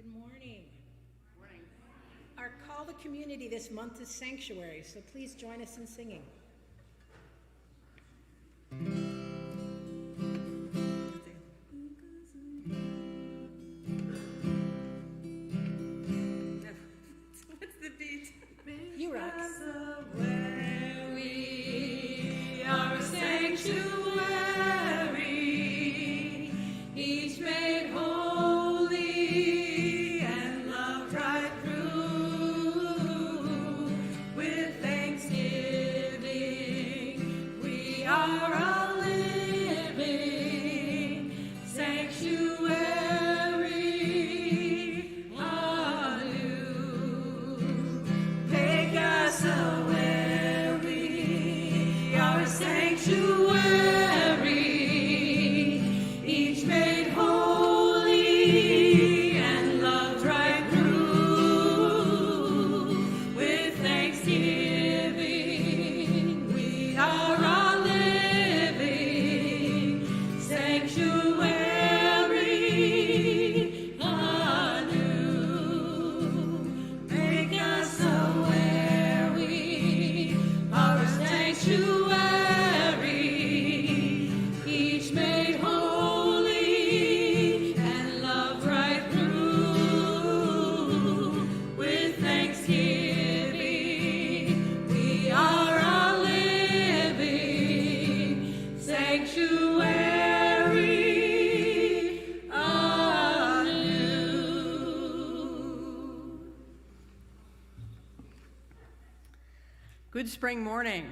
Good morning. Our call to community this month is Sanctuary, so please join us in singing. What's the beat? You rock. Where we are a sanctuary, each made holy and loved right through. With thanksgiving, we are a living sanctuary anew. Make us aware we are a sanctuary, each made holy and loved right through. With thanksgiving, we are a living sanctuary anew. Make us aware we are a sanctuary, each made holy and loved right through. With thanksgiving, we are a living sanctuary anew. Good spring morning.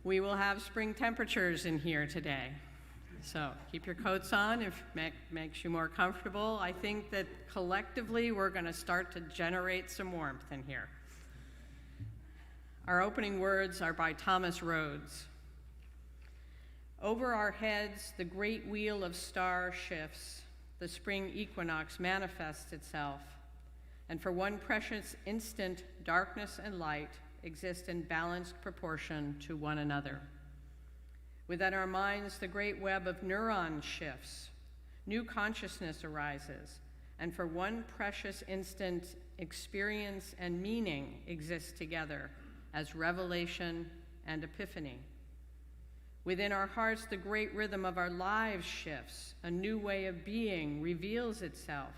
We will have spring temperatures in here today. So keep your coats on if it makes you more comfortable. I think that collectively we're going to start to generate some warmth in here. Our opening words are by Thomas Rhodes. Over our heads, the great wheel of stars shifts. The spring equinox manifests itself. And for one precious instant, darkness and light exist in balanced proportion to one another. Within our minds, the great web of neurons shifts. New consciousness arises. And for one precious instant, experience and meaning exist together as revelation and epiphany. Within our hearts, the great rhythm of our lives shifts. A new way of being reveals itself.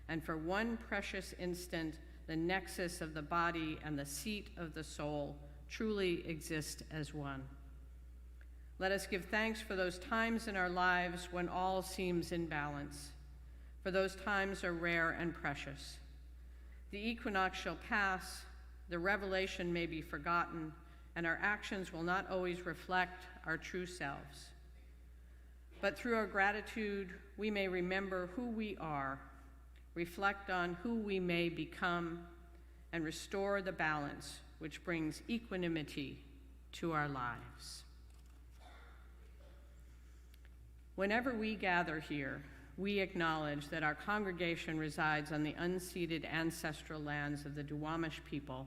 And for one precious instant, the nexus of the body and the seat of the soul truly exist as one. Let us give thanks for those times in our lives when all seems in balance, for those times are rare and precious. The equinox shall pass, the revelation may be forgotten, and our actions will not always reflect our true selves. But through our gratitude, we may remember who we are, reflect on who we may become, and restore the balance which brings equanimity to our lives. Whenever we gather here, we acknowledge that our congregation resides on the unceded ancestral lands of the Duwamish people,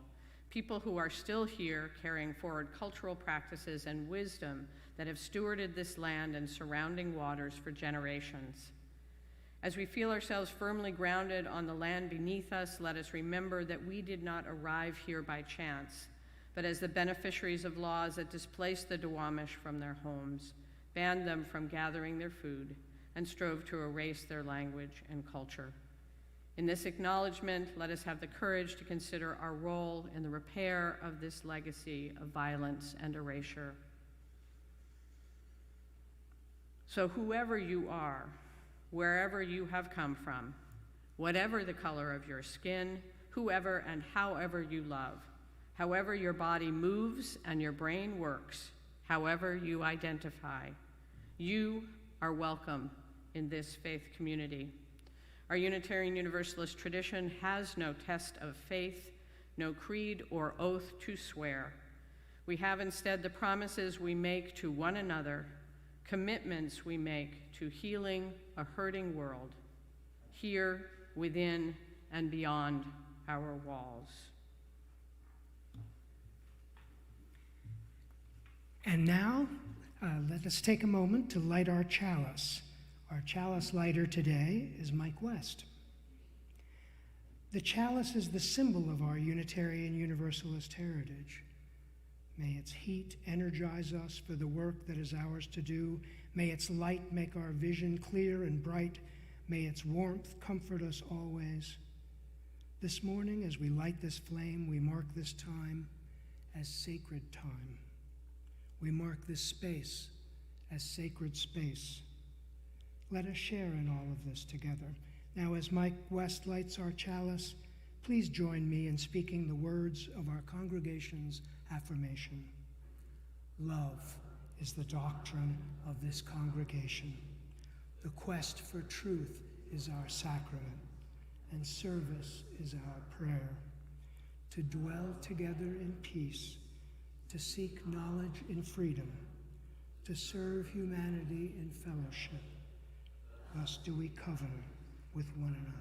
people who are still here carrying forward cultural practices and wisdom that have stewarded this land and surrounding waters for generations. As we feel ourselves firmly grounded on the land beneath us, let us remember that we did not arrive here by chance, but as the beneficiaries of laws that displaced the Duwamish from their homes, banned them from gathering their food, and strove to erase their language and culture. In this acknowledgement, let us have the courage to consider our role in the repair of this legacy of violence and erasure. So whoever you are, wherever you have come from, whatever the color of your skin, whoever and however you love, however your body moves and your brain works, however you identify, you are welcome in this faith community. Our Unitarian Universalist tradition has no test of faith, no creed or oath to swear. We have instead the promises we make to one another, commitments we make to healing a hurting world, here, within, and beyond our walls. And now, let us take a moment to light our chalice. Our chalice lighter today is Mike West. The chalice is the symbol of our Unitarian Universalist heritage. May its heat energize us for the work that is ours to do. May its light make our vision clear and bright. May its warmth comfort us always. This morning, as we light this flame, we mark this time as sacred time. We mark this space as sacred space. Let us share in all of this together. Now, as Mike West lights our chalice, please join me in speaking the words of our congregation's affirmation. Love is the doctrine of this congregation. The quest for truth is our sacrament, and service is our prayer. To dwell together in peace, to seek knowledge in freedom, to serve humanity in fellowship. Thus do we covenant with one another.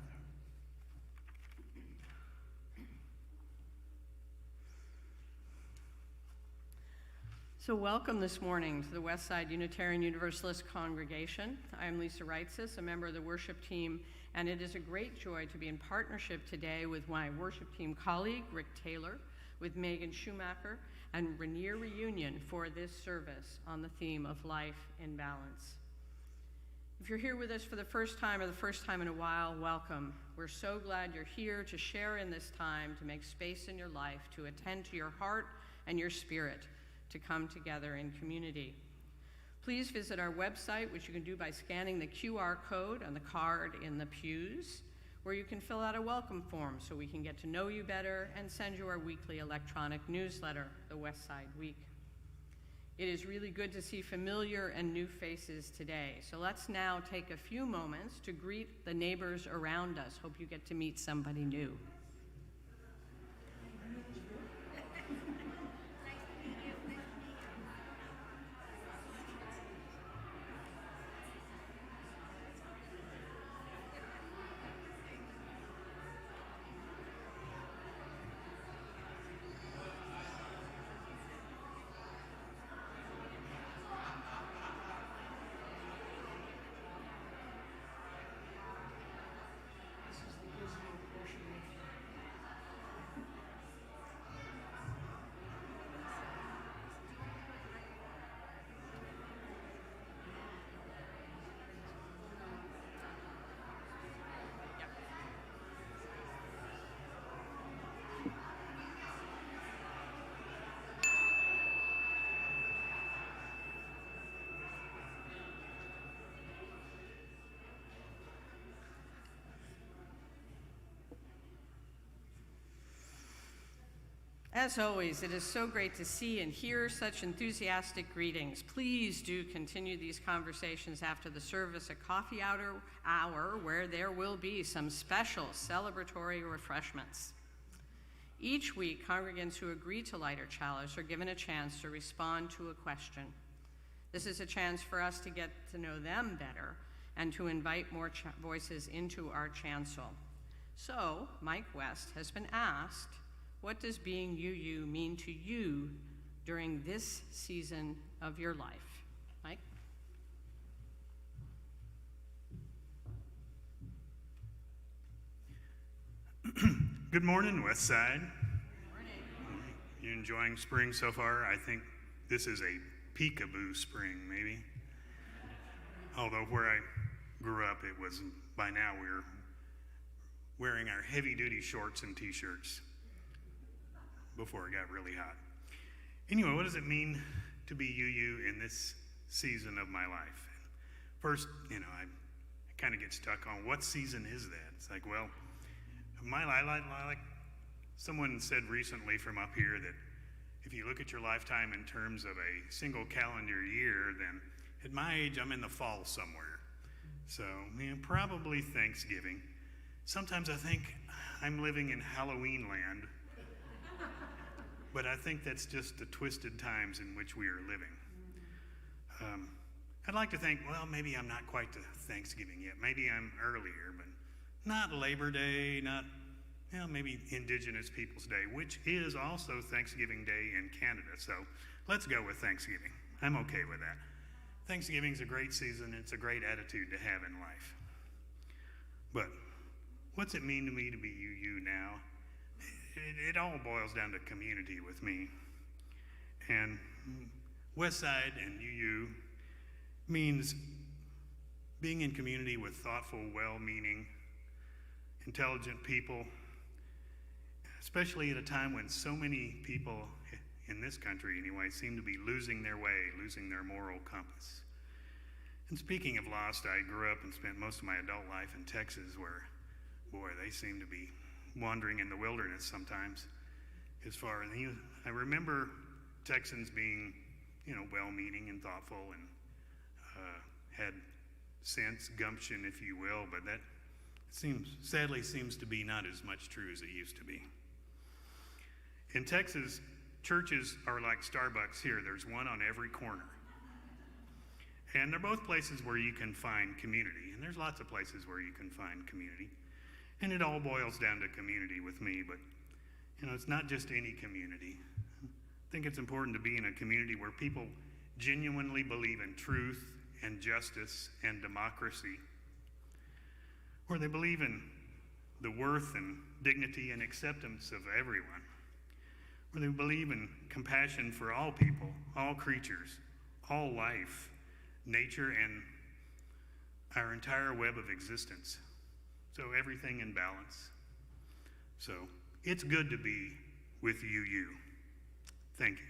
So welcome this morning to the Westside Unitarian Universalist Congregation. I am Lisa Reitzes, a member of the worship team, and it is a great joy to be in partnership today with my worship team colleague, Rick Taylor, with Megan Schumacher, and Rainier Reunion for this service on the theme of life in balance. If you're here with us for the first time or the first time in a while, welcome. We're so glad you're here to share in this time, to make space in your life, to attend to your heart and your spirit, to come together in community. Please visit our website, which you can do by scanning the QR code on the card in the pews, where you can fill out a welcome form so we can get to know you better and send you our weekly electronic newsletter, the Westside Week. It is really good to see familiar and new faces today. So let's now take a few moments to greet the neighbors around us. Hope you get to meet somebody new. As always, it is so great to see and hear such enthusiastic greetings. Please do continue these conversations after the service at coffee hour, where there will be some special celebratory refreshments. Each week, congregants who agree to light our chalice are given a chance to respond to a question. This is a chance for us to get to know them better and to invite more voices into our chancel. So, Mike West has been asked, what does being you mean to you during this season of your life? Mike? Good morning, Westside. Morning. You enjoying spring so far? I think this is a peekaboo spring, maybe. Although where I grew up, it was, by now we're wearing our heavy-duty shorts and t-shirts before it got really hot. Anyway, what does it mean to be you in this season of my life? First, I kind of get stuck on what season is that? It's like, well, like someone said recently from up here that if you look at your lifetime in terms of a single calendar year, then at my age, I'm in the fall somewhere. So, probably Thanksgiving. Sometimes I think I'm living in Halloween land. But I think that's just the twisted times in which we are living. I'd like to think, well, maybe I'm not quite to Thanksgiving yet. Maybe I'm earlier, but not Labor Day, not, maybe Indigenous Peoples Day, which is also Thanksgiving Day in Canada. So let's go with Thanksgiving. I'm okay with that. Thanksgiving's a great season. It's a great attitude to have in life. But what's it mean to me to be UU now? It all boils down to community with me. And Westside and UU means being in community with thoughtful, well-meaning, intelligent people, especially at a time when so many people in this country anyway seem to be losing their way, losing their moral compass. And speaking of lost, I grew up and spent most of my adult life in Texas where, boy, they seem to be wandering in the wilderness sometimes. I remember Texans being, well-meaning and thoughtful and had sense, gumption, if you will, but that sadly seems to be not as much true as it used to be. In Texas, churches are like Starbucks here. There's one on every corner. And they're both places where you can find community. And there's lots of places where you can find community. And it all boils down to community with me, but it's not just any community. I think it's important to be in a community where people genuinely believe in truth and justice and democracy, where they believe in the worth and dignity and acceptance of everyone, where they believe in compassion for all people, all creatures, all life, nature, and our entire web of existence. So everything in balance. So it's good to be with UU. Thank you.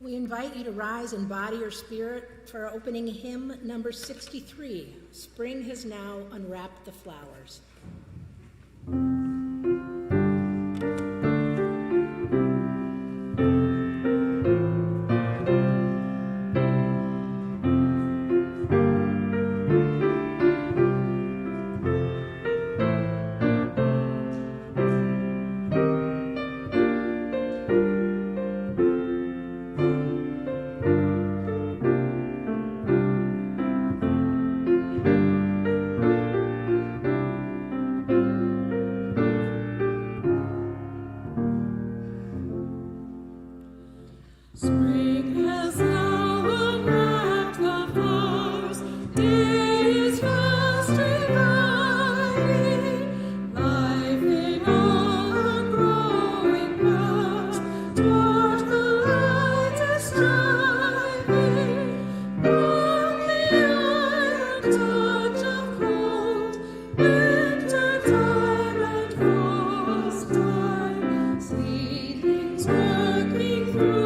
We invite you to rise in body or spirit for our opening hymn number 63, Spring Has Now Unwrapped the Flowers. Spring has now unwrapped the flowers, day is fast reviving, life in all her growing powers, toward the light is striving, from the iron touch of cold, winter time and frost time, seedlings working through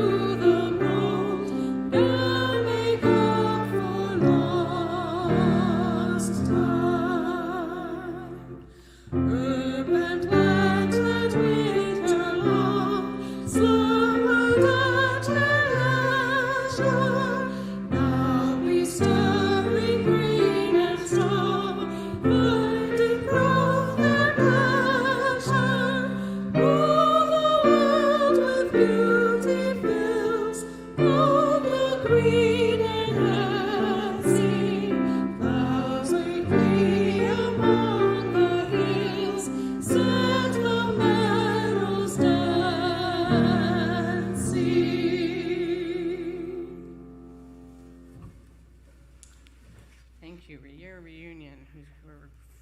Thank you, Your Reunion, who's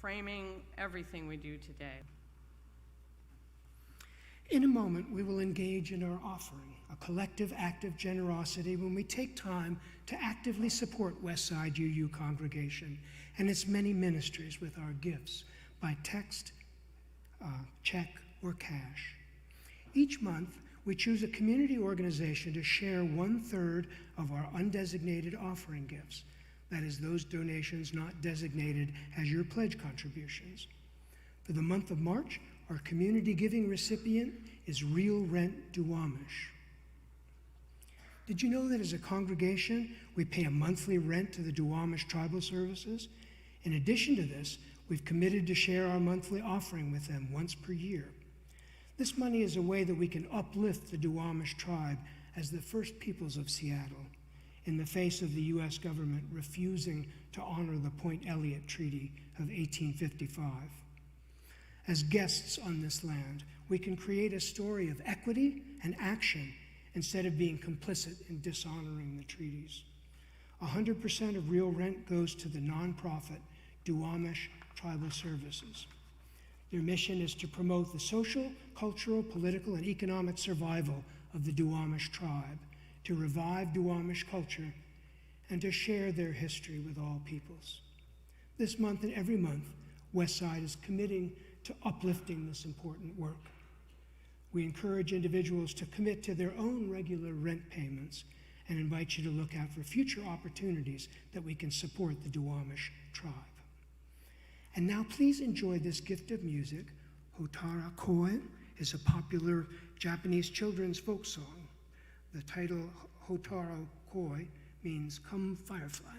framing everything we do today. In a moment, we will engage in our offering, a collective act of generosity when we take time to actively support Westside UU congregation and its many ministries with our gifts by text, check, or cash. Each month, we choose a community organization to share 1/3 of our undesignated offering gifts. That is, those donations not designated as your pledge contributions. For the month of March, our community giving recipient is Real Rent Duwamish. Did you know that as a congregation, we pay a monthly rent to the Duwamish Tribal Services? In addition to this, we've committed to share our monthly offering with them once per year. This money is a way that we can uplift the Duwamish tribe as the first peoples of Seattle in the face of the U.S. government refusing to honor the Point Elliott Treaty of 1855. As guests on this land, we can create a story of equity and action instead of being complicit in dishonoring the treaties. 100% of real rent goes to the nonprofit Duwamish Tribal Services. Their mission is to promote the social, cultural, political, and economic survival of the Duwamish tribe, to revive Duwamish culture, and to share their history with all peoples. This month and every month, Westside is committing to uplifting this important work. We encourage individuals to commit to their own regular rent payments and invite you to look out for future opportunities that we can support the Duwamish tribe. And now please enjoy this gift of music. Hotara Koi is a popular Japanese children's folk song. The title Hotara Koi means "Come Firefly."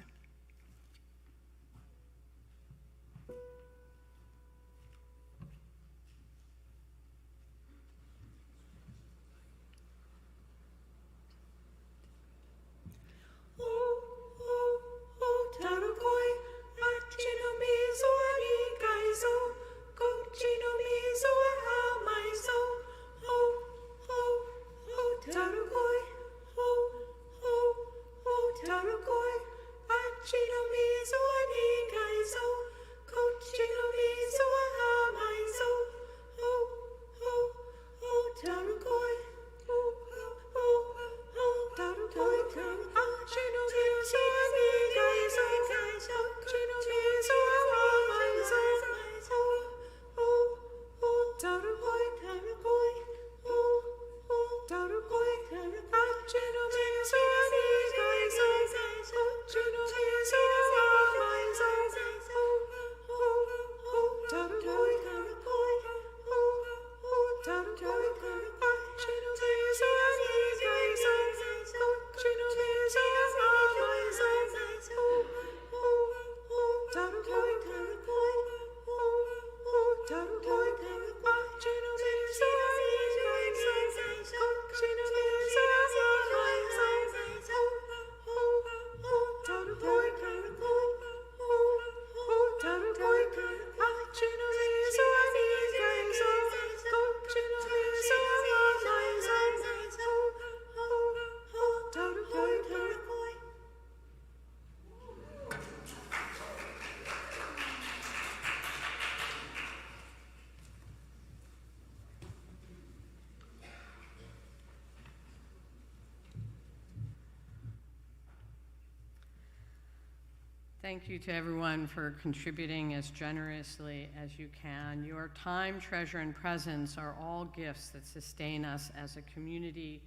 Thank you to everyone for contributing as generously as you can. Your time, treasure, and presence are all gifts that sustain us as a community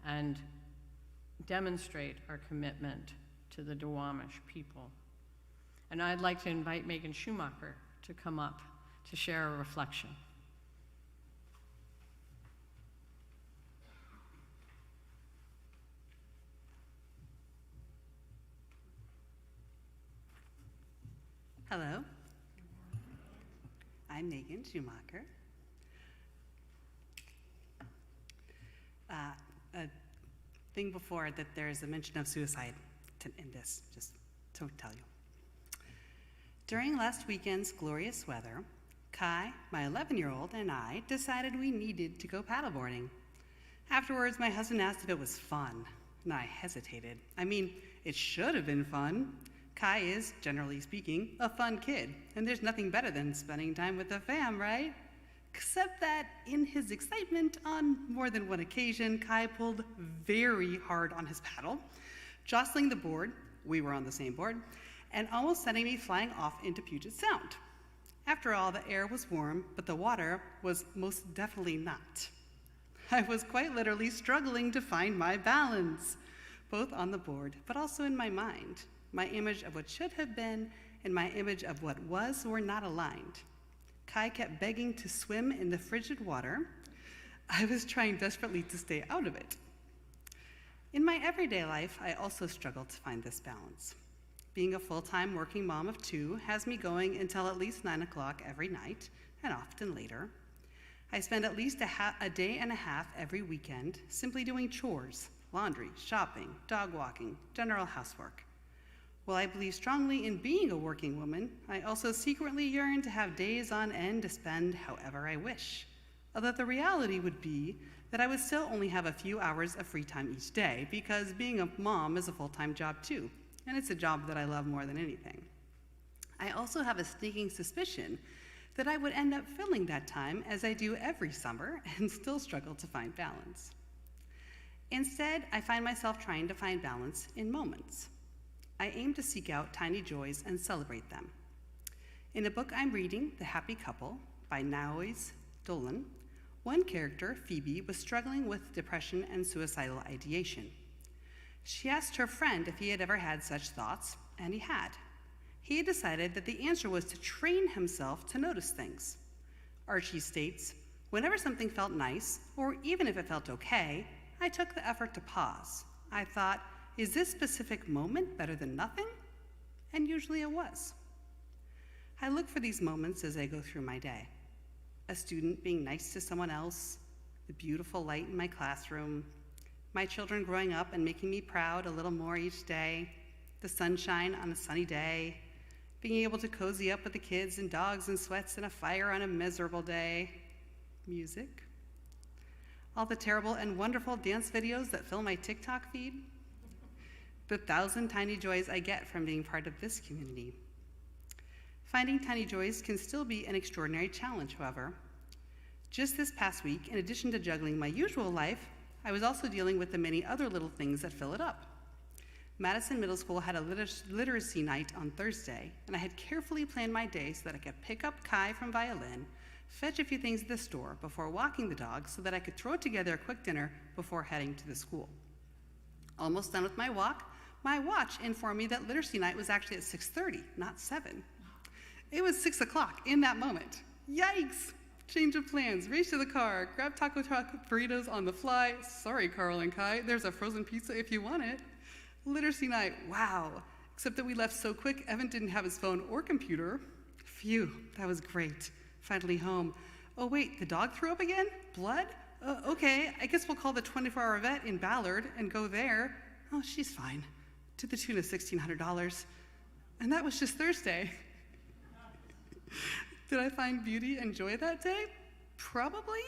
and demonstrate our commitment to the Duwamish people. And I'd like to invite Megan Schumacher to come up to share a reflection. Hello, I'm Megan Schumacher. A thing before that there's a mention of suicide in this, just to tell you. During last weekend's glorious weather, Kai, my 11-year-old, and I decided we needed to go paddleboarding. Afterwards, my husband asked if it was fun, and I hesitated. I mean, it should have been fun. Kai is, generally speaking, a fun kid, and there's nothing better than spending time with the fam, right? Except that in his excitement, on more than one occasion, Kai pulled very hard on his paddle, jostling the board, we were on the same board, and almost sending me flying off into Puget Sound. After all, the air was warm, but the water was most definitely not. I was quite literally struggling to find my balance, both on the board, but also in my mind. My image of what should have been and my image of what was were not aligned. Kai kept begging to swim in the frigid water. I was trying desperately to stay out of it. In my everyday life, I also struggle to find this balance. Being a full-time working mom of 2 has me going until at least 9 o'clock every night, and often later. I spend at least a day and a half every weekend simply doing chores, laundry, shopping, dog walking, general housework. While I believe strongly in being a working woman, I also secretly yearn to have days on end to spend however I wish, although the reality would be that I would still only have a few hours of free time each day because being a mom is a full-time job too, and it's a job that I love more than anything. I also have a sneaking suspicion that I would end up filling that time as I do every summer and still struggle to find balance. Instead, I find myself trying to find balance in moments. I aim to seek out tiny joys and celebrate them. In a book I'm reading, The Happy Couple by Naoise Dolan, one character, Phoebe, was struggling with depression and suicidal ideation. She asked her friend if he had ever had such thoughts, and he had. He had decided that the answer was to train himself to notice things. Archie states, "Whenever something felt nice, or even if it felt okay, I took the effort to pause. I thought, is this specific moment better than nothing? And usually it was." I look for these moments as I go through my day. A student being nice to someone else, the beautiful light in my classroom, my children growing up and making me proud a little more each day, the sunshine on a sunny day, being able to cozy up with the kids and dogs and sweats and a fire on a miserable day, music, all the terrible and wonderful dance videos that fill my TikTok feed, the 1,000 tiny joys I get from being part of this community. Finding tiny joys can still be an extraordinary challenge, however. Just this past week, in addition to juggling my usual life, I was also dealing with the many other little things that fill it up. Madison Middle School had a literacy night on Thursday, and I had carefully planned my day so that I could pick up Kai from violin, fetch a few things at the store before walking the dog so that I could throw together a quick dinner before heading to the school. Almost done with my walk, my watch informed me that literacy night was actually at 6:30, not 7. It was 6 o'clock in that moment. Yikes! Change of plans, race to the car, grab taco truck burritos on the fly. Sorry, Carl and Kai, there's a frozen pizza if you want it. Literacy night, wow. Except that we left so quick, Evan didn't have his phone or computer. Phew, that was great. Finally home. Oh wait, the dog threw up again? Blood? Okay, I guess we'll call the 24-hour vet in Ballard and go there. Oh, she's fine. To the tune of $1,600. And that was just Thursday. Did I find beauty and joy that day? Probably.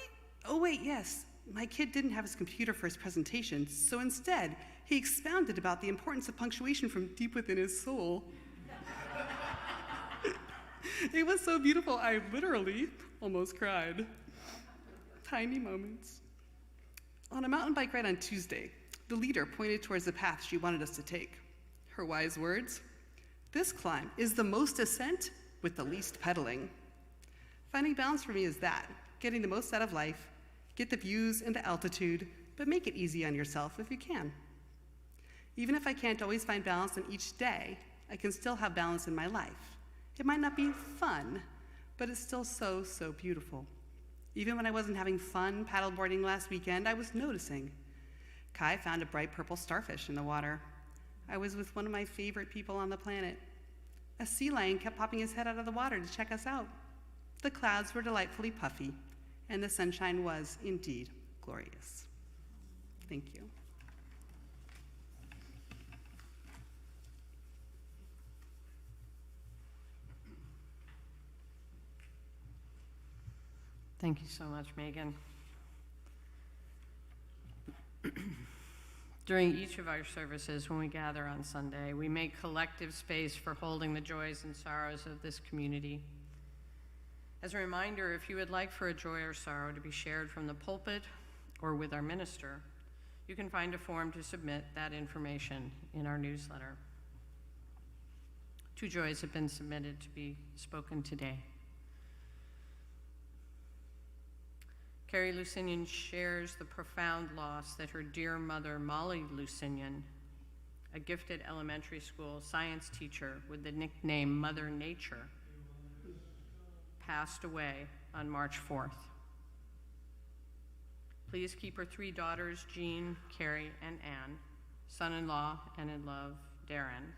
Oh wait, yes. My kid didn't have his computer for his presentation, so instead, he expounded about the importance of punctuation from deep within his soul. It was so beautiful, I literally almost cried. Tiny moments. On a mountain bike ride on Tuesday, the leader pointed towards the path she wanted us to take. Her wise words, "This climb is the most ascent with the least pedaling." Finding balance for me is that, getting the most out of life, get the views and the altitude, but make it easy on yourself if you can. Even if I can't always find balance in each day, I can still have balance in my life. It might not be fun, but it's still so, so beautiful. Even when I wasn't having fun paddleboarding last weekend, I was noticing. Kai found a bright purple starfish in the water. I was with one of my favorite people on the planet. A sea lion kept popping his head out of the water to check us out. The clouds were delightfully puffy, and the sunshine was indeed glorious. Thank you. Thank you so much, Megan. During each of our services, when we gather on Sunday, we make collective space for holding the joys and sorrows of this community. As a reminder, if you would like for a joy or sorrow to be shared from the pulpit or with our minister, you can find a form to submit that information in our newsletter. 2 joys have been submitted to be spoken today. Carrie Lucinian shares the profound loss that her dear mother, Molly Lucinian, a gifted elementary school science teacher with the nickname Mother Nature, passed away on March 4th. Please keep her 3 daughters, Jean, Carrie, and Anne, son-in-law and in love, Darren,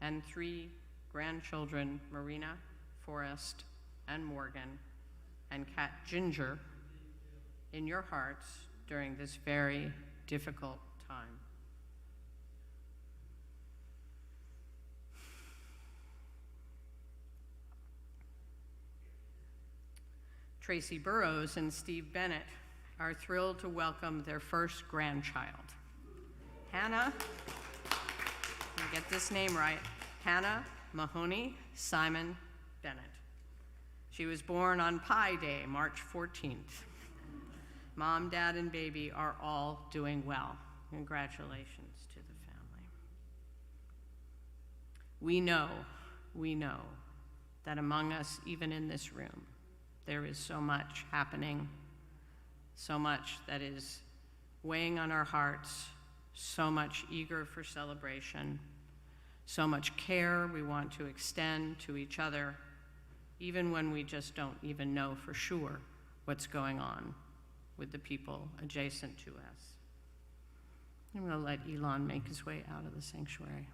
and 3 grandchildren, Marina, Forrest, and Morgan, and cat Ginger, in your hearts during this very difficult time. Tracy Burrows and Steve Bennett are thrilled to welcome their first grandchild. Hannah, let me get this name right, Hannah Mahoney Simon Bennett. She was born on Pi Day, March 14th. Mom, Dad, and baby are all doing well. Congratulations to the family. We know that among us, even in this room, there is so much happening, so much that is weighing on our hearts, so much eager for celebration, so much care we want to extend to each other, even when we just don't even know for sure what's going on with the people adjacent to us. I'm going to let Elon make his way out of the sanctuary.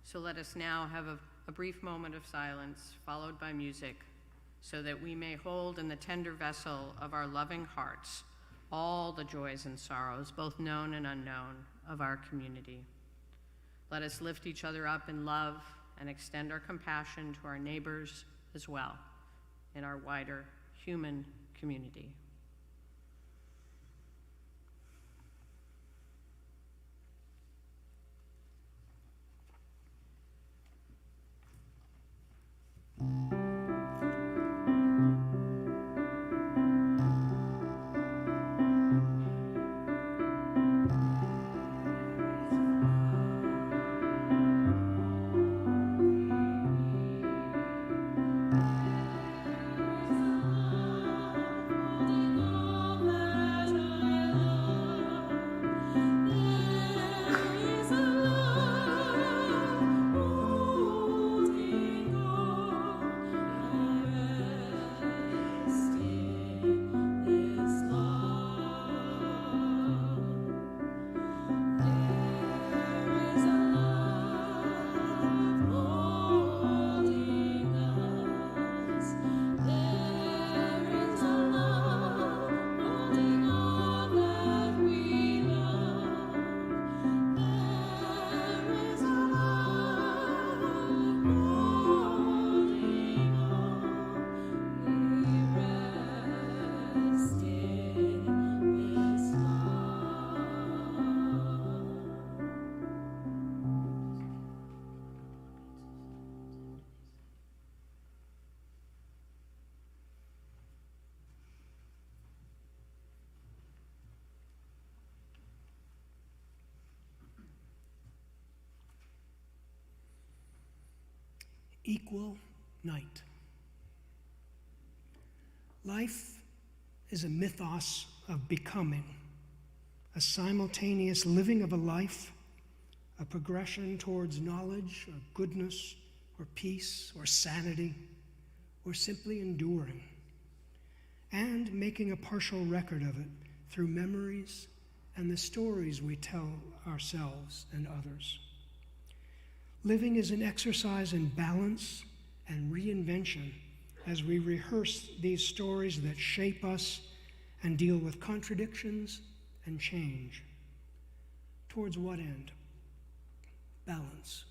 So let us now have a brief moment of silence, followed by music, so that we may hold in the tender vessel of our loving hearts all the joys and sorrows, both known and unknown, of our community. Let us lift each other up in love and extend our compassion to our neighbors as well in our wider human community. Equal night. Life is a mythos of becoming, a simultaneous living of a life, a progression towards knowledge or goodness or peace or sanity, or simply enduring, and making a partial record of it through memories and the stories we tell ourselves and others. Living is an exercise in balance and reinvention as we rehearse these stories that shape us and deal with contradictions and change. Towards what end? Balance.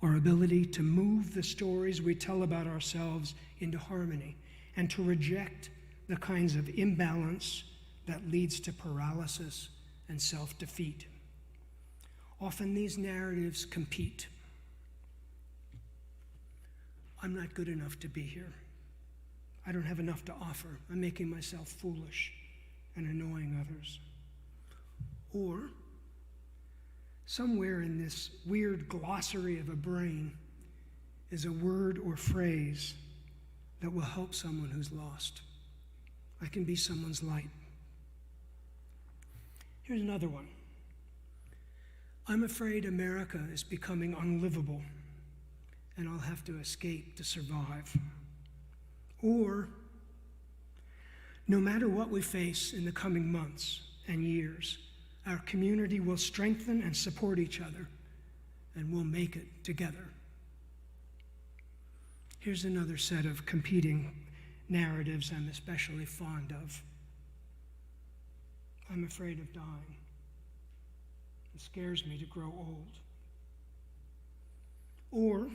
Our ability to move the stories we tell about ourselves into harmony and to reject the kinds of imbalance that leads to paralysis and self-defeat. Often these narratives compete. I'm not good enough to be here. I don't have enough to offer. I'm making myself foolish and annoying others. Or, somewhere in this weird glossary of a brain is a word or phrase that will help someone who's lost. I can be someone's light. Here's another one. I'm afraid America is becoming unlivable, and I'll have to escape to survive. Or, no matter what we face in the coming months and years, our community will strengthen and support each other, and we'll make it together. Here's another set of competing narratives I'm especially fond of. I'm afraid of dying. It scares me to grow old. Or,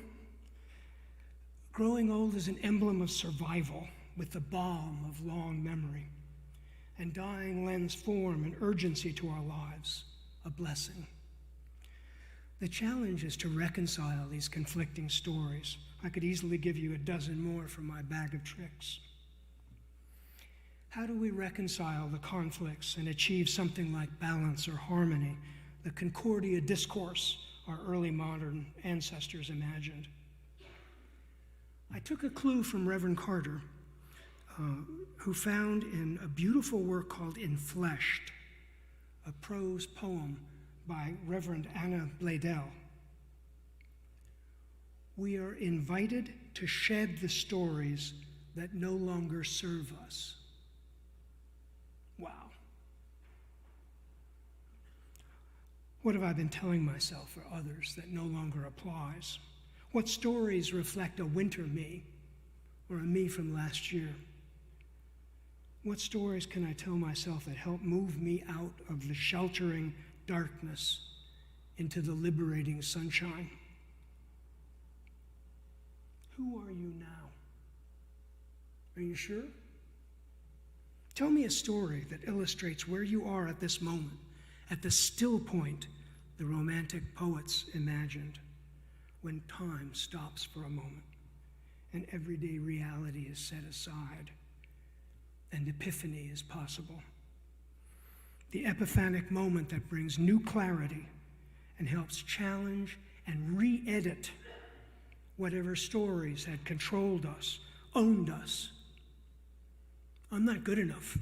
growing old is an emblem of survival with the balm of long memory, and dying lends form and urgency to our lives, a blessing. The challenge is to reconcile these conflicting stories. I could easily give you a dozen more from my bag of tricks. How do we reconcile the conflicts and achieve something like balance or harmony, the Concordia discourse our early modern ancestors imagined? I took a clue from Reverend Carter, who found in a beautiful work called Enfleshed, a prose poem by Reverend Anna Bladel. We are invited to shed the stories that no longer serve us. Wow. What have I been telling myself or others that no longer applies? What stories reflect a winter me or a me from last year? What stories can I tell myself that help move me out of the sheltering darkness into the liberating sunshine? Who are you now? Are you sure? Tell me a story that illustrates where you are at this moment, at the still point the romantic poets imagined, when time stops for a moment and everyday reality is set aside and epiphany is possible. The epiphanic moment that brings new clarity and helps challenge and re-edit whatever stories had controlled us, owned us. I'm not good enough,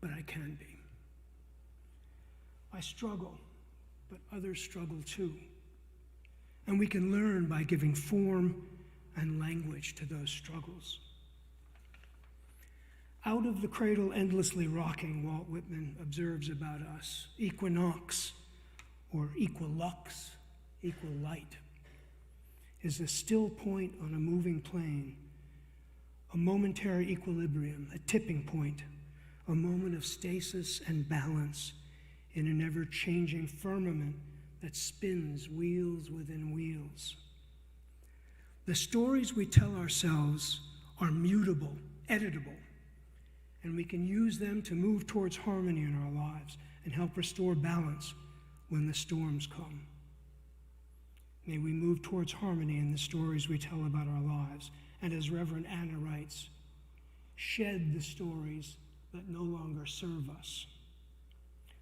but I can be. I struggle, but others struggle too. And we can learn by giving form and language to those struggles. Out of the cradle endlessly rocking, Walt Whitman observes about us, equinox, or equilux, equal light, is a still point on a moving plane, a momentary equilibrium, a tipping point, a moment of stasis and balance in an ever-changing firmament that spins wheels within wheels. The stories we tell ourselves are mutable, editable, and we can use them to move towards harmony in our lives and help restore balance when the storms come. May we move towards harmony in the stories we tell about our lives, and as Reverend Anna writes, shed the stories that no longer serve us.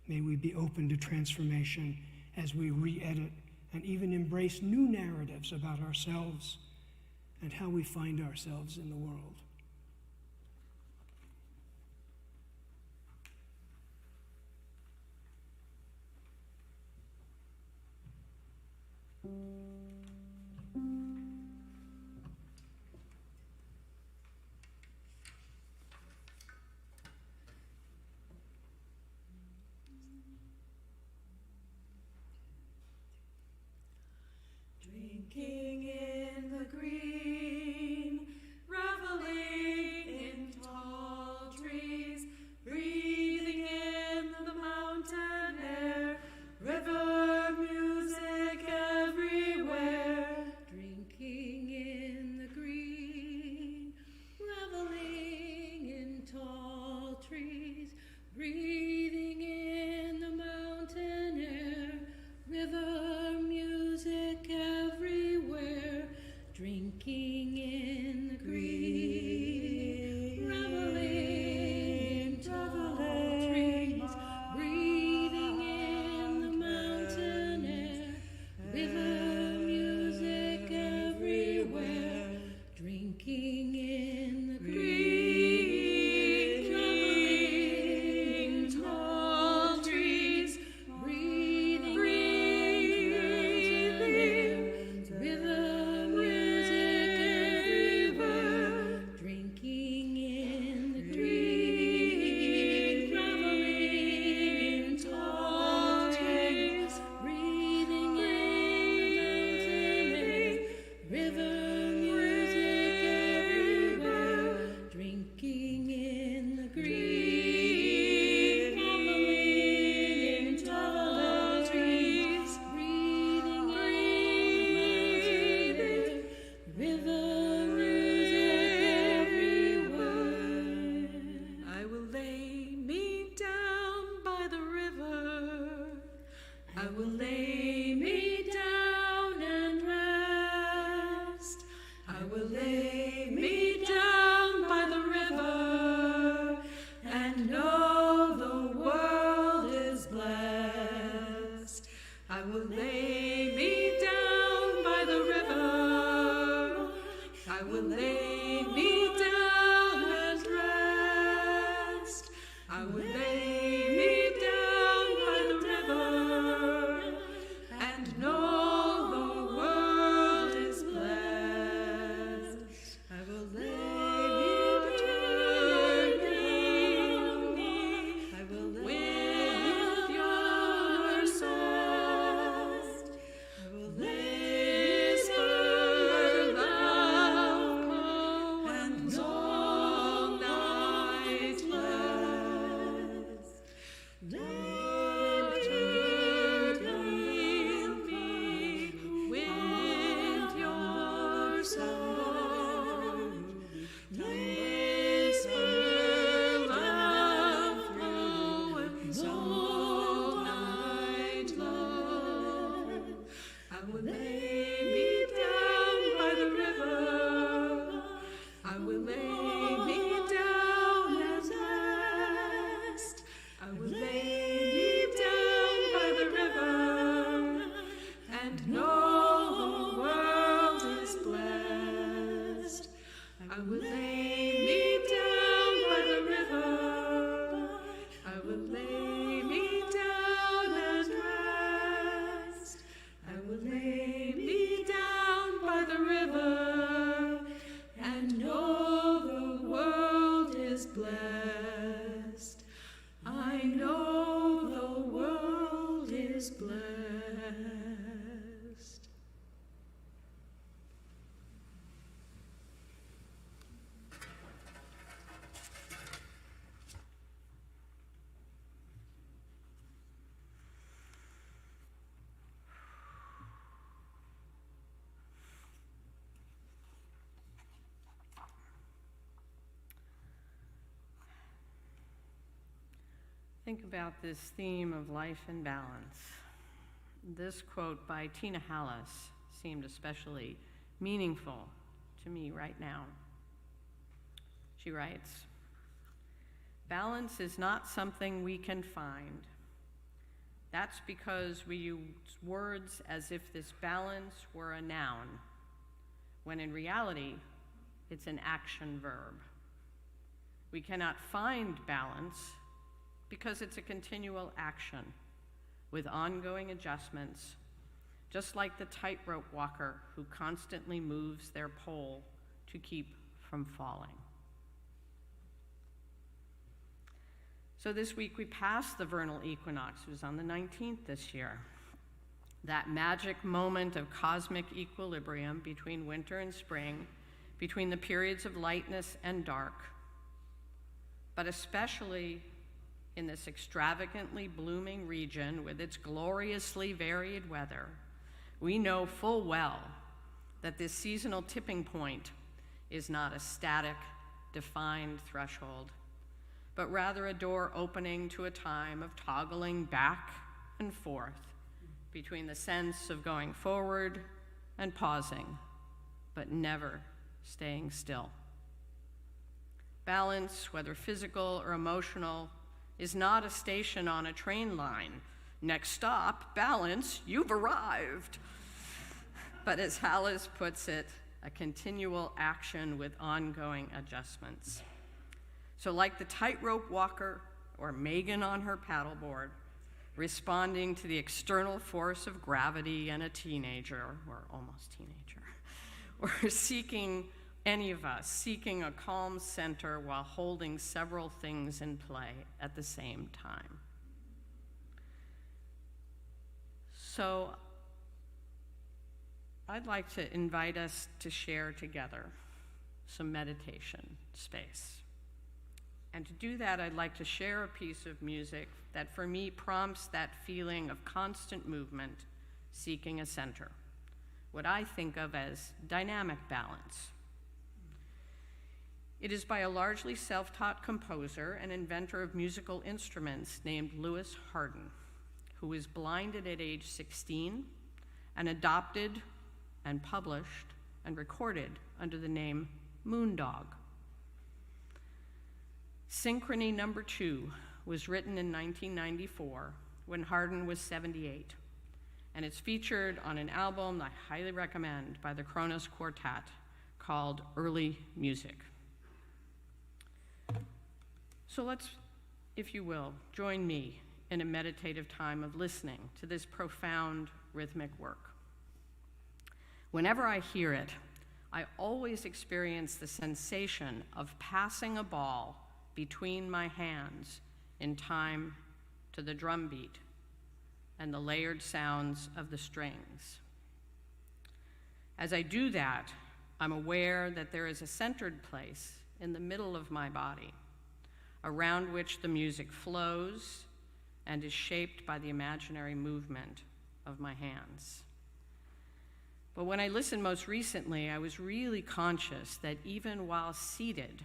May we be open to transformation as we re-edit and even embrace new narratives about ourselves and how we find ourselves in the world. Drinking in the green, reveling in tall trees, breathing in the mountain air, river music everywhere. Drinking in the green, reveling in tall trees, breathing in the mountain air, river music everywhere. blessed. I know the world is blessed. Think about this theme of life and balance. This quote by Tina Hallis seemed especially meaningful to me right now. She writes, "Balance is not something we can find. That's because we use words as if this balance were a noun, when in reality, it's an action verb. We cannot find balance because it's a continual action with ongoing adjustments, just like the tightrope walker who constantly moves their pole to keep from falling." So this week we passed the vernal equinox. It was on the 19th this year. That magic moment of cosmic equilibrium between winter and spring, between the periods of lightness and dark, but especially in this extravagantly blooming region with its gloriously varied weather, we know full well that this seasonal tipping point is not a static, defined threshold, but rather a door opening to a time of toggling back and forth between the sense of going forward and pausing, but never staying still. Balance, whether physical or emotional, is not a station on a train line. Next stop, balance, you've arrived. But as Hallis puts it, a continual action with ongoing adjustments. So like the tightrope walker or Megan on her paddleboard, responding to the external force of gravity and a teenager, or almost teenager, or any of us seeking a calm center while holding several things in play at the same time. So I'd like to invite us to share together some meditation space. And to do that, I'd like to share a piece of music that for me prompts that feeling of constant movement, seeking a center, what I think of as dynamic balance. It is by a largely self-taught composer and inventor of musical instruments named Louis Hardin, who was blinded at age 16 and adopted and published and recorded under the name Moondog. Synchrony No. 2 was written in 1994 when Hardin was 78, and it's featured on an album I highly recommend by the Kronos Quartet called Early Music. So let's, if you will, join me in a meditative time of listening to this profound rhythmic work. Whenever I hear it, I always experience the sensation of passing a ball between my hands in time to the drum beat and the layered sounds of the strings. As I do that, I'm aware that there is a centered place in the middle of my body, around which the music flows and is shaped by the imaginary movement of my hands. But when I listened most recently, I was really conscious that even while seated,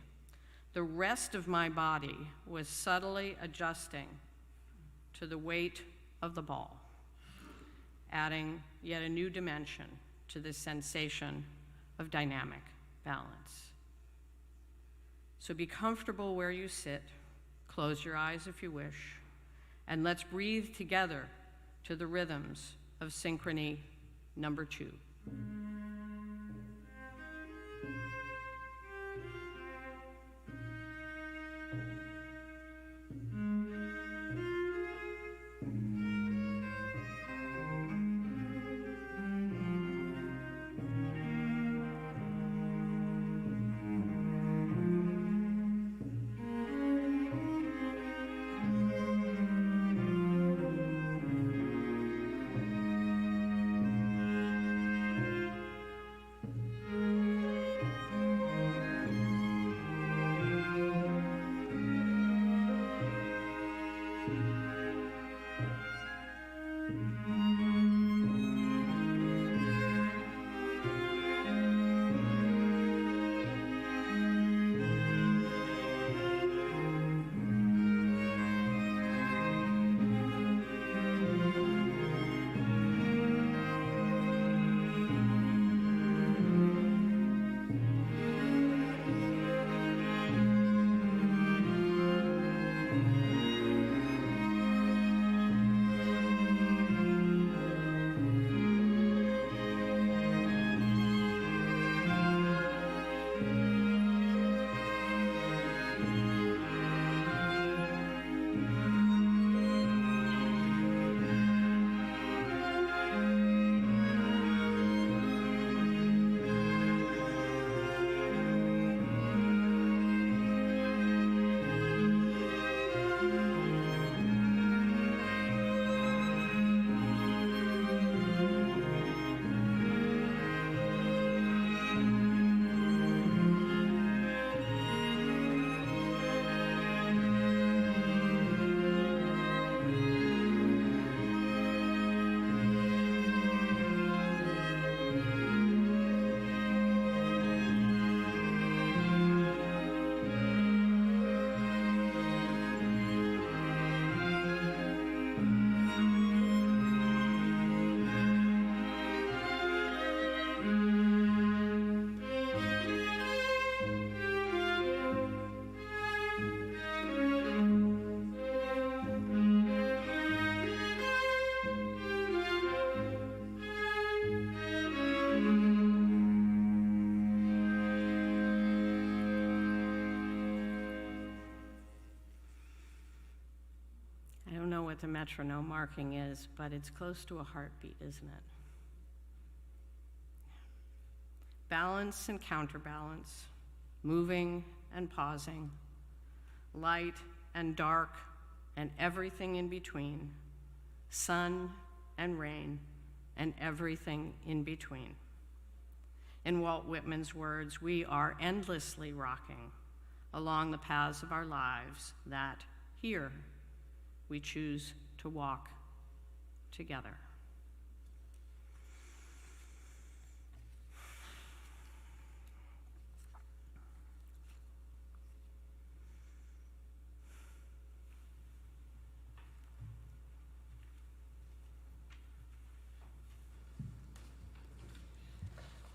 the rest of my body was subtly adjusting to the weight of the ball, adding yet a new dimension to this sensation of dynamic balance. So be comfortable where you sit, close your eyes if you wish, and let's breathe together to the rhythms of Synchrony No. 2. what the metronome marking is, but it's close to a heartbeat, isn't it? Balance and counterbalance, moving and pausing, light and dark and everything in between, sun and rain and everything in between. In Walt Whitman's words, we are endlessly rocking along the paths of our lives that here we choose to walk together.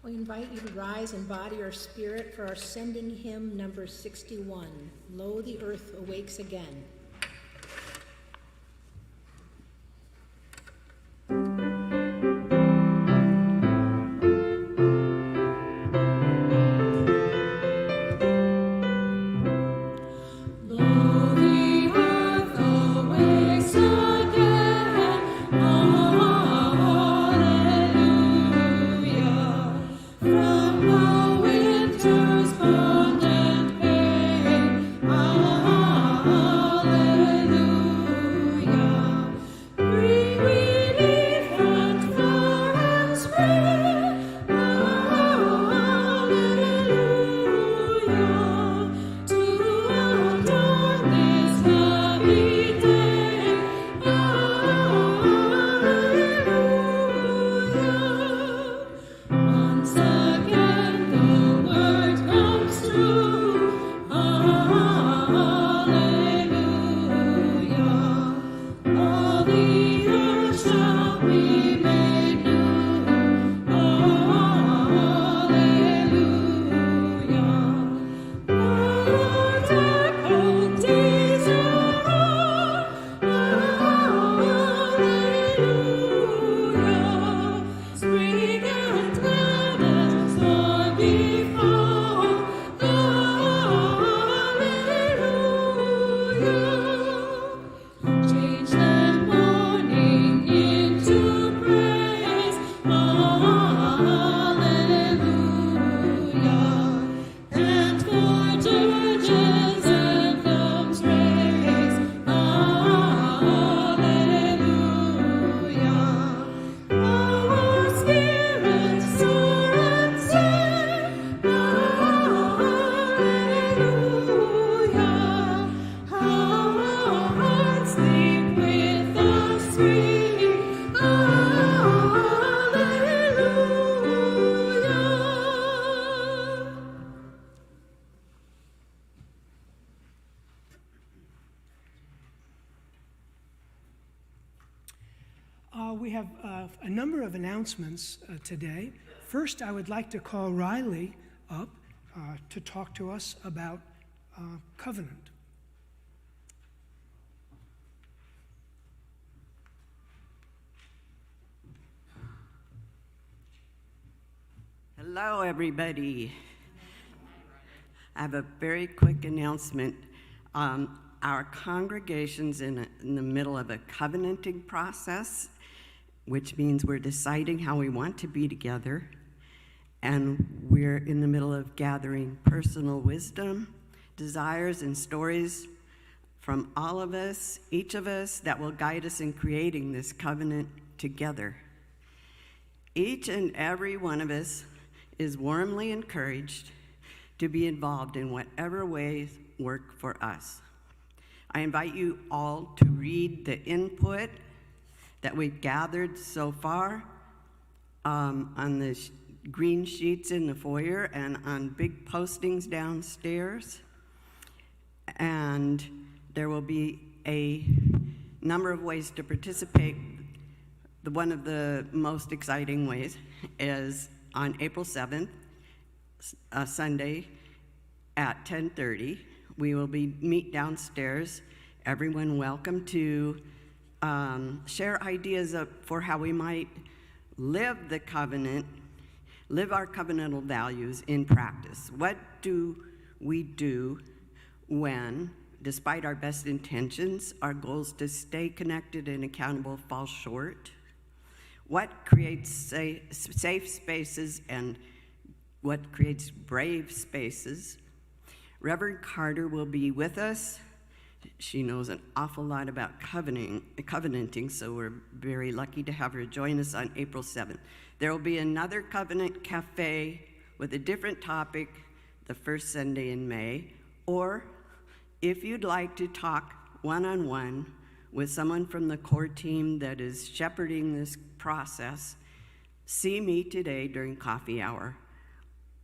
We invite you to rise in body or spirit for our sending hymn number 61, Lo, the Earth Awakes Again. We have a number of announcements today. First, I would like to call Riley up to talk to us about covenant. Hello, everybody. I have a very quick announcement. Our congregation's in the middle of a covenanting process, which means we're deciding how we want to be together, and we're in the middle of gathering personal wisdom, desires, and stories from all of us, each of us, that will guide us in creating this covenant together. Each and every one of us is warmly encouraged to be involved in whatever ways work for us. I invite you all to read the input that we've gathered so far on the green sheets in the foyer and on big postings downstairs. And there will be a number of ways to participate. One of the most exciting ways is on April 7th, Sunday at 10:30. We will meet downstairs. Everyone welcome to share ideas for how we might live the covenant, live our covenantal values in practice. What do we do when despite our best intentions, our goals to stay connected and accountable fall short? What creates safe spaces and what creates brave spaces? Reverend Carter will be with us. She knows an awful lot about covenanting, so we're very lucky to have her join us on April 7th. There will be another Covenant Cafe with a different topic the first Sunday in May, or if you'd like to talk one-on-one with someone from the core team that is shepherding this process, see me today during coffee hour.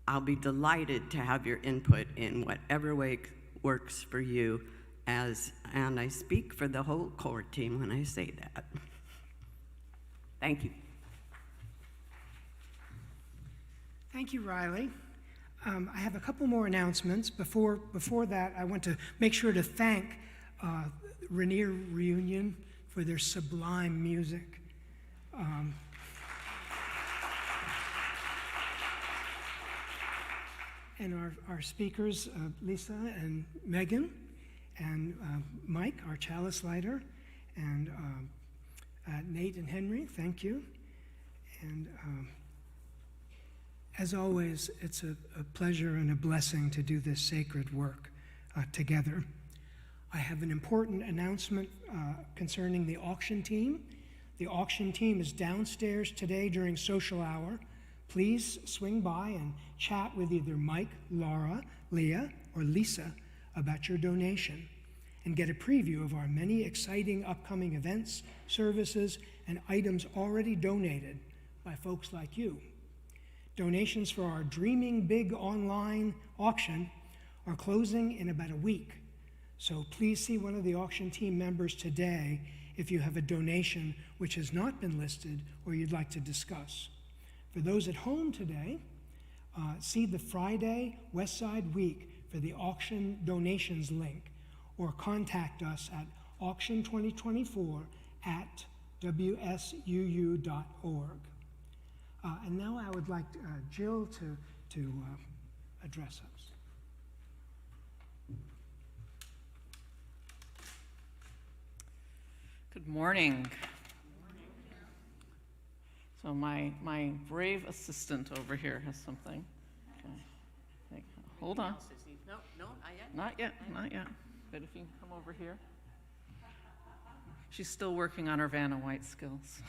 I'll be delighted to have your input in whatever way works for you, and I speak for the whole core team when I say that. Thank you. Thank you, Riley. I have a couple more announcements. Before that, I want to make sure to thank Rainier Reunion for their sublime music. And our speakers, Lisa and Megan, and Mike, our chalice lighter, and Nate and Henry, thank you. And as always, it's a pleasure and a blessing to do this sacred work together. I have an important announcement concerning the auction team. The auction team is downstairs today during social hour. Please swing by and chat with either Mike, Laura, Leah, or Lisa about your donation and get a preview of our many exciting upcoming events, services, and items already donated by folks like you. Donations for our Dreaming Big online auction are closing in about a week, so please see one of the auction team members today if you have a donation which has not been listed or you'd like to discuss. For those at home today, see the Friday Westside Week for the auction donations link, or contact us at auction2024@wsuu.org. And now I would like Jill to address us. Good morning. So my brave assistant over here has something. Okay. Hold on. No, not yet. Not yet. But if you can come over here. She's still working on her Vanna White skills.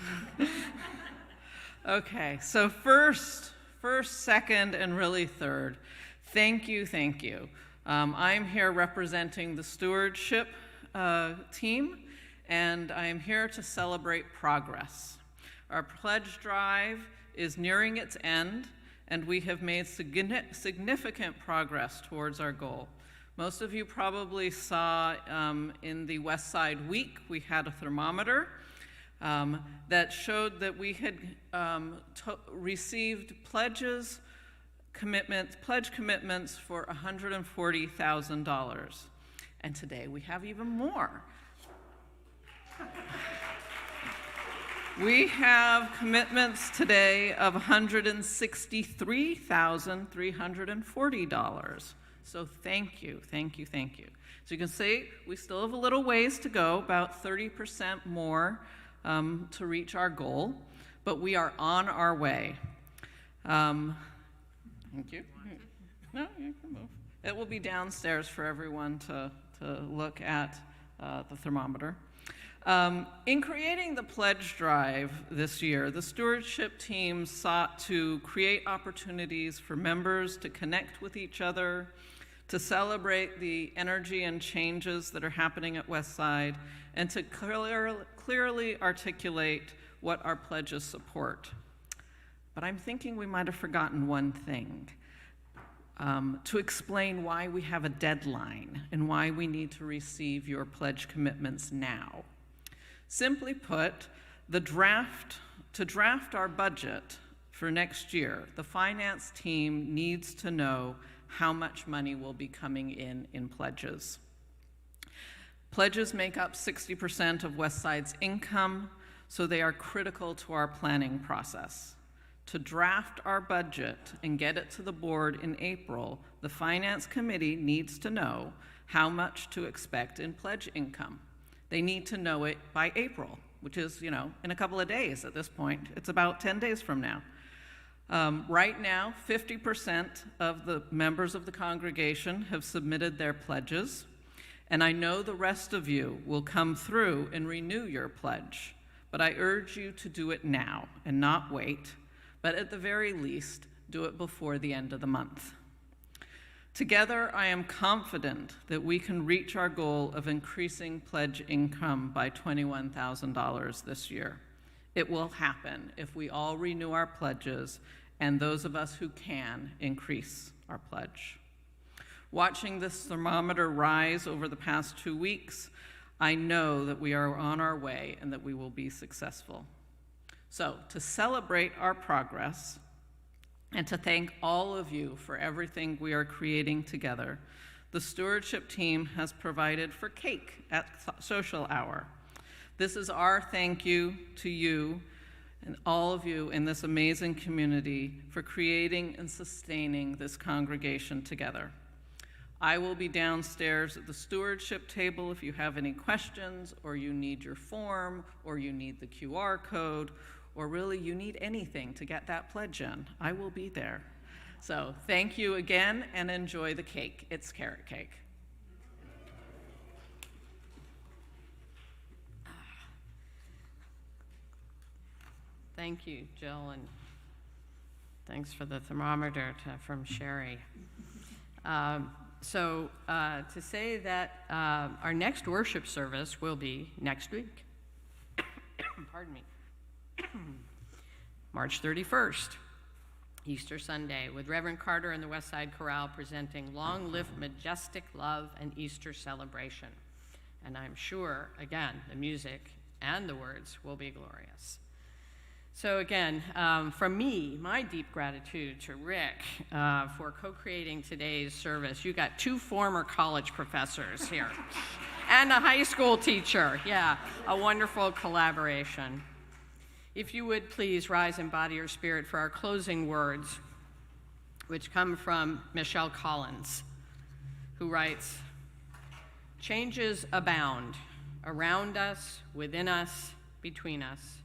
Okay, so first, second, and really third, thank you. I'm here representing the stewardship team, and I am here to celebrate progress. Our pledge drive is nearing its end, and we have made significant progress towards our goal. Most of you probably saw in the West Side Week, we had a thermometer that showed that we had received pledge commitments for $140,000. And today we have even more. We have commitments today of $163,340. So thank you. So you can see we still have a little ways to go, about 30% more to reach our goal, but we are on our way. Thank you. No, you can move. It will be downstairs for everyone to look at the thermometer. In creating the pledge drive this year, the stewardship team sought to create opportunities for members to connect with each other, to celebrate the energy and changes that are happening at Westside, and to clearly articulate what our pledges support. But I'm thinking we might have forgotten one thing, to explain why we have a deadline and why we need to receive your pledge commitments now. Simply put, to draft our budget for next year, the finance team needs to know how much money will be coming in pledges. Pledges make up 60% of Westside's income, so they are critical to our planning process. To draft our budget and get it to the board in April, the Finance Committee needs to know how much to expect in pledge income. They need to know it by April, which is, in a couple of days at this point. It's about 10 days from now. Right now, 50% of the members of the congregation have submitted their pledges, and I know the rest of you will come through and renew your pledge, but I urge you to do it now and not wait, but at the very least, do it before the end of the month. Together, I am confident that we can reach our goal of increasing pledge income by $21,000 this year. It will happen if we all renew our pledges and those of us who can increase our pledge. Watching this thermometer rise over the past 2 weeks, I know that we are on our way and that we will be successful. So, to celebrate our progress, and to thank all of you for everything we are creating together, the stewardship team has provided for cake at social hour. This is our thank you to you and all of you in this amazing community for creating and sustaining this congregation together. I will be downstairs at the stewardship table if you have any questions, or you need your form, or you need the QR code, or really you need anything to get that pledge in. I will be there. So thank you again, and enjoy the cake. It's carrot cake. Thank you, Jill, and thanks for the thermometer from Sherry. To say that our next worship service will be next week. Pardon me. March 31st, Easter Sunday, with Reverend Carter and the West Side Chorale presenting Long Live Majestic Love and Easter Celebration. And I'm sure, again, the music and the words will be glorious. So again, from me, my deep gratitude to Rick for co-creating today's service. You got 2 former college professors here and a high school teacher. Yeah, a wonderful collaboration. If you would please rise and body your spirit for our closing words, which come from Michelle Collins, who writes, "Changes abound around us, within us, between us.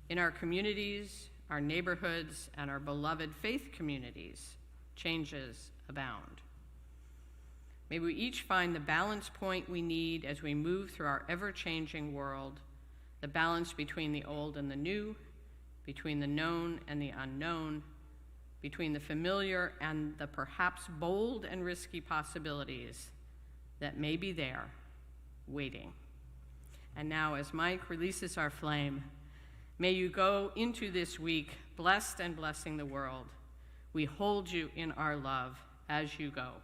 In our communities, our neighborhoods, and our beloved faith communities, changes abound. May we each find the balance point we need as we move through our ever-changing world, the balance between the old and the new, between the known and the unknown, between the familiar and the perhaps bold and risky possibilities that may be there, waiting." And now, as Mike releases our flame, may you go into this week blessed and blessing the world. We hold you in our love as you go.